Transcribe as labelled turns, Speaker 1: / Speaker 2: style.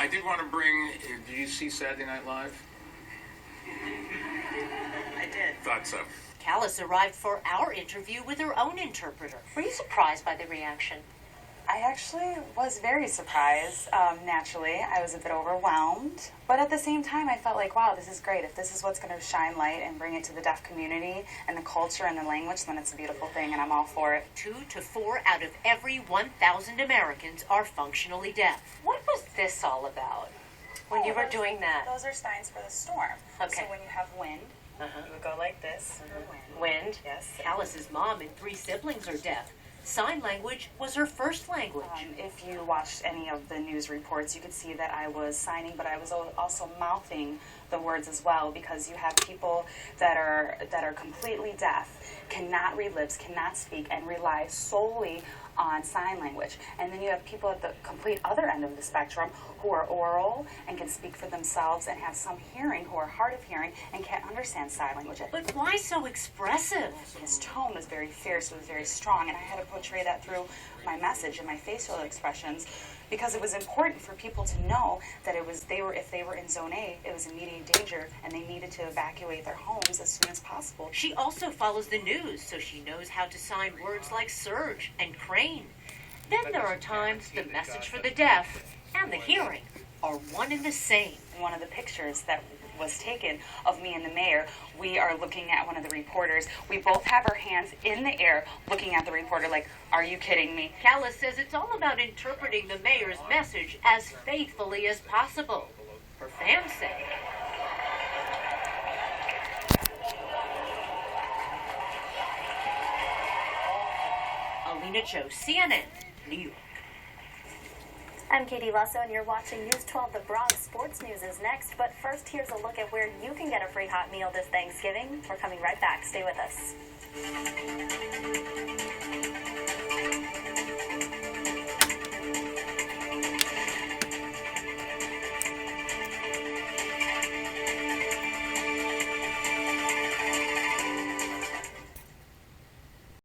Speaker 1: I did want to bring. Did you see Saturday Night Live?
Speaker 2: I did.
Speaker 1: Thought so.
Speaker 3: Callis arrived for our interview with her own interpreter. Were you surprised by the reaction?
Speaker 2: I actually was very surprised. Naturally, I was a bit overwhelmed. But at the same time, I felt like, wow, this is great. If this is what's going to shine light and bring it to the deaf community and the culture and the language, then it's a beautiful thing, and I'm all for it.
Speaker 3: 2 to 4 out of every 1,000 Americans are functionally deaf. What was this all about when you were doing that?
Speaker 2: Those are signs for the storm.
Speaker 3: Okay.
Speaker 2: So when you have wind, you would go like this.
Speaker 3: Wind.
Speaker 2: Yes.
Speaker 3: Callis's mom and 3 siblings are deaf. Sign language was her first language.
Speaker 2: If you watched any of the news reports, you could see that I was signing, but I was also mouthing the words as well, because you have people that are completely deaf, cannot read lips, cannot speak, and rely solely on sign language. And then you have people at the complete other end of the spectrum who are oral and can speak for themselves and have some hearing, who are hard of hearing and can't understand sign language.
Speaker 3: But why so expressive?
Speaker 2: His tone was very fierce, it was very strong, and I had to portray that through my message and my facial expressions, because it was important for people to know that if they were in Zone A, it was immediate danger and they needed to evacuate their homes as soon as possible.
Speaker 3: She also follows the news, so she knows how to sign words like surge and crane. Then there are times the message for the deaf and the hearing are one and the same.
Speaker 2: One of the pictures that was taken of me and the mayor, we are looking at one of the reporters. We both have our hands in the air looking at the reporter like, are you kidding me?
Speaker 3: Callis says it's all about interpreting the mayor's message as faithfully as possible. Her fans say. Alina Joe, CNN, New York.
Speaker 4: I'm Katie Lasso, and you're watching News 12. The Bronx Sports News is next. But first, here's a look at where you can get a free hot meal this Thanksgiving. We're coming right back. Stay with us.